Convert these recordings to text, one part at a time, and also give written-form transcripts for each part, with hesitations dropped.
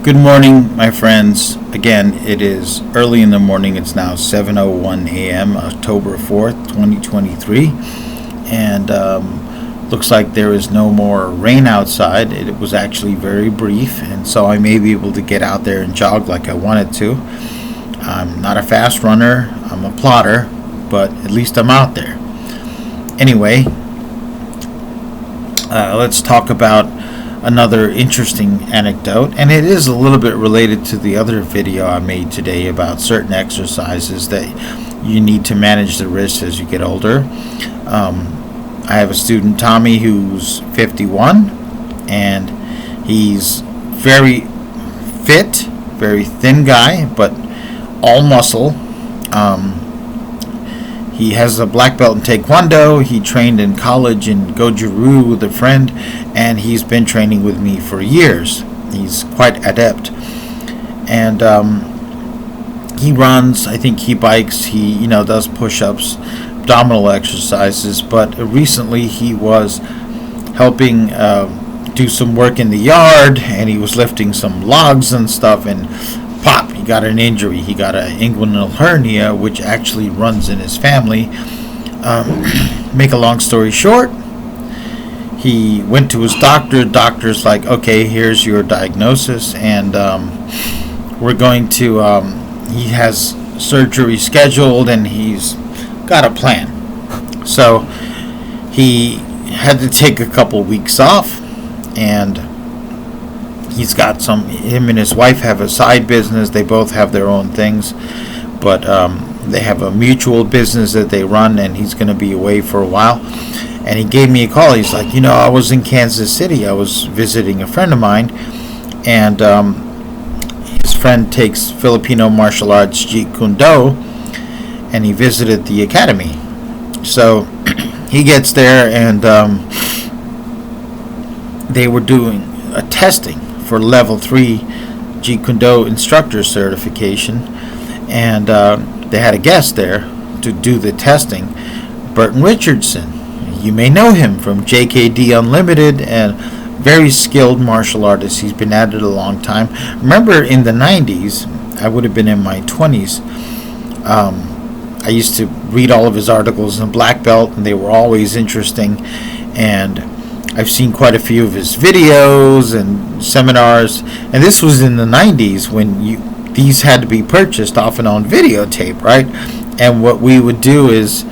Good morning, my friends. Again, it is early in the morning. It's now 7:01 a.m., October 4th, 2023. And looks like there is no more rain outside. It was actually very brief, and so I may be able to get out there and jog like I wanted to. I'm not a fast runner. I'm a plotter, but at least I'm out there. Anyway, let's talk about another interesting anecdote, and it is a little bit related to the other video I made today about certain exercises that you need to manage the risks as you get older. I have a student, Tommy, who's 51, and he's very fit, very thin guy, but all muscle. He has a black belt in Taekwondo. He trained in college in Goju-Ryu with a friend, and he's been training with me for years. He's quite adept. And he runs, I think he bikes, he does push-ups, abdominal exercises, but recently he was helping do some work in the yard, and he was lifting some logs and stuff, and pop, he got an injury. He got an inguinal hernia, which actually runs in his family. Make a long story short, he went to his doctor. Doctor's like, okay, here's your diagnosis, and we're going to, he has surgery scheduled, and he's got a plan. So he had to take a couple weeks off, and he's got him and his wife have a side business. They both have their own things, but they have a mutual business that they run, and he's going to be away for a while. And he gave me a call. He's like, I was in Kansas City. I was visiting a friend of mine, and his friend takes Filipino martial arts, JKD, and he visited the academy. So he gets there, and they were doing a testing for level 3 JKD instructor certification, and they had a guest there to do the testing, Burton Richardson. You may know him from JKD Unlimited, and very skilled martial artist. He's been at it a long time. Remember in the 90s, I would have been in my 20s, I used to read all of his articles in black belt, and they were always interesting, and I've seen quite a few of his videos and seminars, and this was in the 90s when these had to be purchased often on videotape, right? And what we would do is,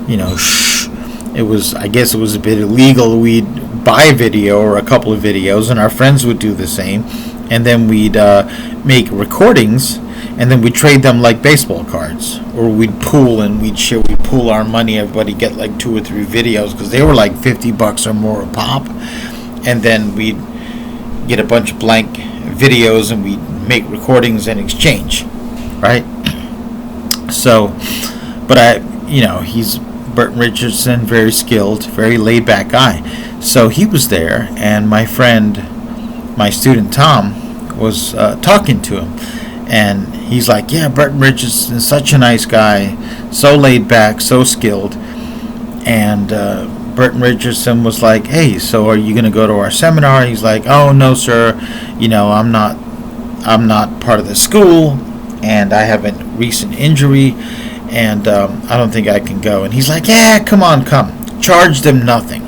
I guess it was a bit illegal. We'd buy a video or a couple of videos, and our friends would do the same, and then we'd make recordings, and then we'd trade them like baseball cards, or we'd pool, and we'd pool our money. Everybody get like 2 or 3 videos, because they were like $50 or more a pop, and then we'd get a bunch of blank videos, and we'd make recordings and exchange, right? So, but he's Burton Richardson, very skilled, very laid back guy. So he was there, and my student Tom, was talking to him. And he's like, yeah, Burton Richardson is such a nice guy, so laid back, so skilled. And Burton Richardson was like, hey, so are you going to go to our seminar? He's like, oh, no, sir. I'm not part of the school, and I have a recent injury, and I don't think I can go. And he's like, yeah, come. Charge them nothing,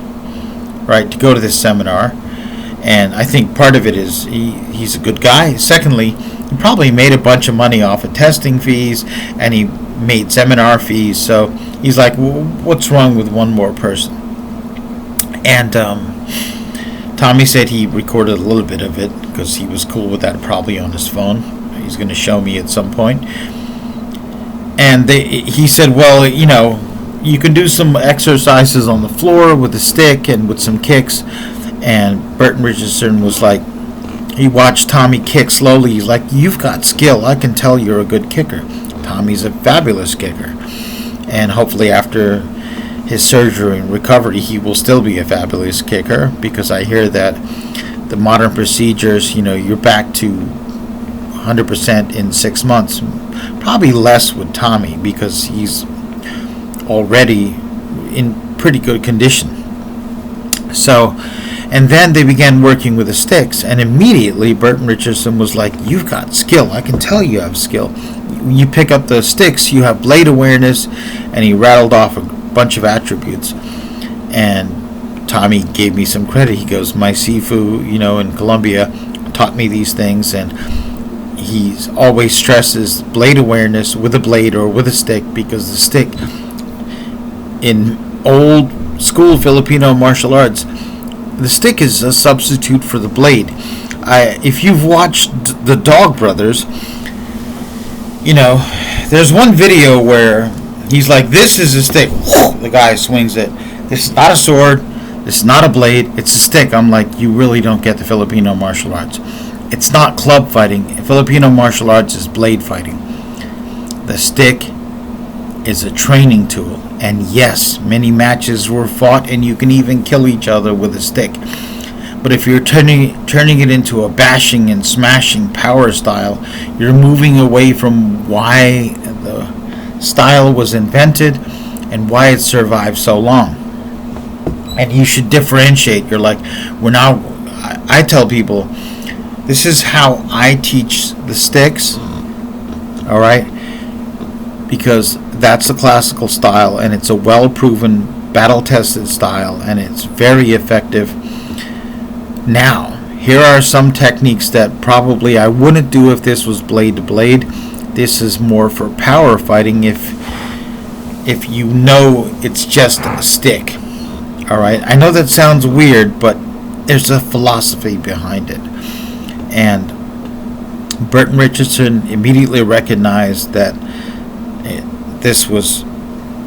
right, to go to this seminar. And I think part of it is he's a good guy. Secondly, he probably made a bunch of money off of testing fees, and he made seminar fees. So he's like, well, what's wrong with one more person? And Tommy said he recorded a little bit of it because he was cool with that, probably on his phone. He's going to show me at some point. And he said, well, you can do some exercises on the floor with a stick and with some kicks. And Burton Richardson was like, he watched Tommy kick slowly. He's like, you've got skill. I can tell you're a good kicker. Tommy's a fabulous kicker. And hopefully after his surgery and recovery, he will still be a fabulous kicker, because I hear that the modern procedures, you're back to 100% in 6 months. Probably less with Tommy, because he's already in pretty good condition. So And then they began working with the sticks, and immediately Burton Richardson was like, "You've got skill. I can tell you have skill. You pick up the sticks, you have blade awareness," and he rattled off a bunch of attributes. And Tommy gave me some credit. He goes, "My Sifu, in Colombia, taught me these things," and he always stresses blade awareness with a blade or with a stick, because the stick in old school Filipino martial arts, the stick is a substitute for the blade. If you've watched the Dog Brothers, there's one video where he's like, "This is a stick." The guy swings it. "This is not a sword. This is not a blade. It's a stick." I'm like, you really don't get the Filipino martial arts. It's not club fighting. Filipino martial arts is blade fighting. The stick is a training tool. And yes, many matches were fought, and you can even kill each other with a stick. But if you're turning it into a bashing and smashing power style, you're moving away from why the style was invented and why it survived so long. And you should differentiate. You're like, I tell people, this is how I teach the sticks, all right? Because that's the classical style, and it's a well-proven, battle-tested style, and it's very effective. Now, here are some techniques that probably I wouldn't do if this was blade to blade. This is more for power fighting if it's just a stick. All right, I know that sounds weird, but there's a philosophy behind it. And Burton Richardson immediately recognized that this was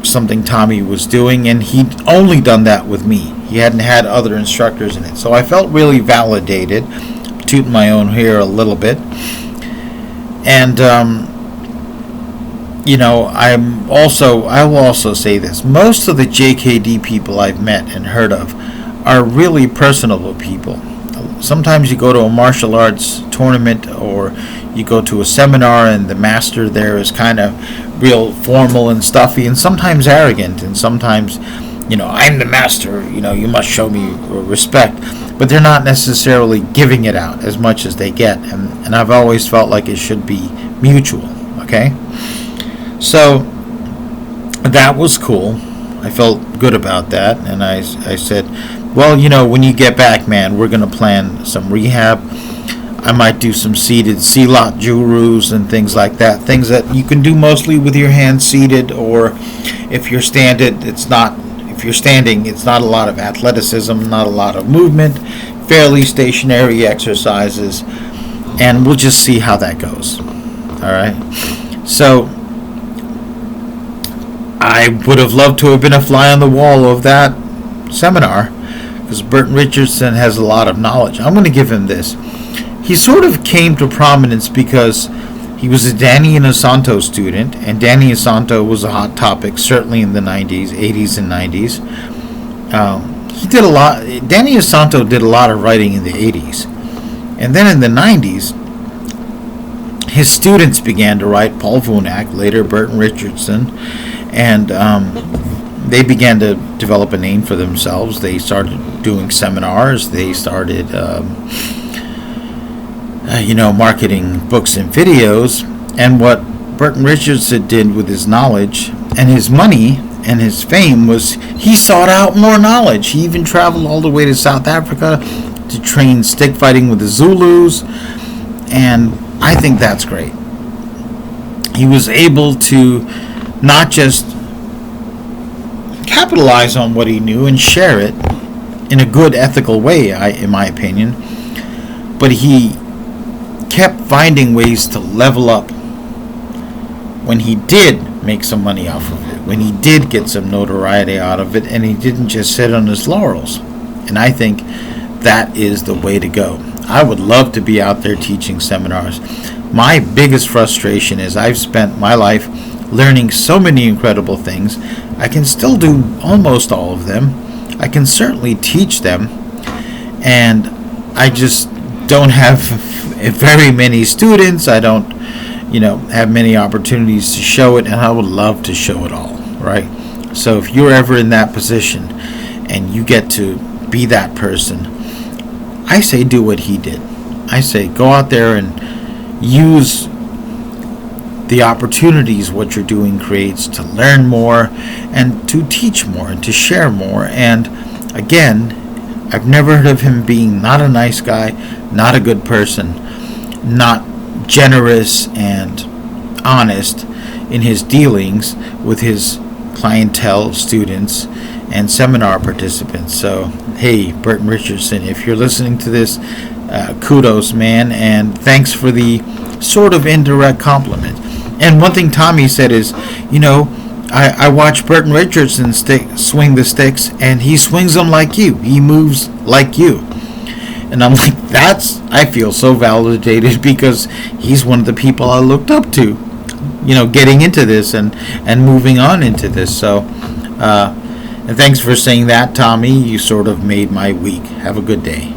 something Tommy was doing, and he'd only done that with me. He hadn't had other instructors in it. So I felt really validated, tooting my own hair a little bit. And I will also say this. Most of the JKD people I've met and heard of are really personable people. Sometimes you go to a martial arts tournament, or you go to a seminar, and the master there is kind of real formal and stuffy, and sometimes arrogant, and sometimes, "I'm the master, you must show me respect." But they're not necessarily giving it out as much as they get, and I've always felt like it should be mutual, okay? So that was cool. I felt good about that, and I said, "Well, when you get back, man, we're going to plan some rehab. I might do some seated silat jurus and things like that, things that you can do mostly with your hands seated, or if you're standing, it's not a lot of athleticism, not a lot of movement, fairly stationary exercises, and we'll just see how that goes." All right. So I would have loved to have been a fly on the wall of that seminar, because Burton Richardson has a lot of knowledge. I'm going to give him this. He sort of came to prominence because he was a Danny Inosanto student, and Danny Inosanto was a hot topic, certainly in the 80s and 90s. He did a lot. Danny Inosanto did a lot of writing in the 80s. And then in the 90s, his students began to write. Paul Vunak, later Burton Richardson, and they began to develop a name for themselves. They started doing seminars. They started marketing books and videos. And what Burton Richardson did with his knowledge and his money and his fame was he sought out more knowledge. He even traveled all the way to South Africa to train stick fighting with the Zulus, and I think that's great. He was able to not just capitalize on what he knew and share it in a good, ethical way, in my opinion, but he kept finding ways to level up when he did make some money off of it, when he did get some notoriety out of it, and he didn't just sit on his laurels. And I think that is the way to go. I would love to be out there teaching seminars. My biggest frustration is I've spent my life learning so many incredible things. I can still do almost all of them. I can certainly teach them, and I just don't have very many students. I don't have many opportunities to show it, and I would love to show it all, right? So if you're ever in that position and you get to be that person, I say do what he did. I say go out there and use the opportunities what you're doing creates to learn more and to teach more and to share more. And again, I've never heard of him being not a nice guy, not a good person, not generous and honest in his dealings with his clientele, students, and seminar participants. So, hey, Burton Richardson, if you're listening to this, kudos, man, and thanks for the sort of indirect compliment. And one thing Tommy said is, I watch Burton Richardson swing the sticks, and he swings them like you. He moves like you. And I'm like, I feel so validated because he's one of the people I looked up to, getting into this and moving on into this. So, and thanks for saying that, Tommy. You sort of made my week. Have a good day.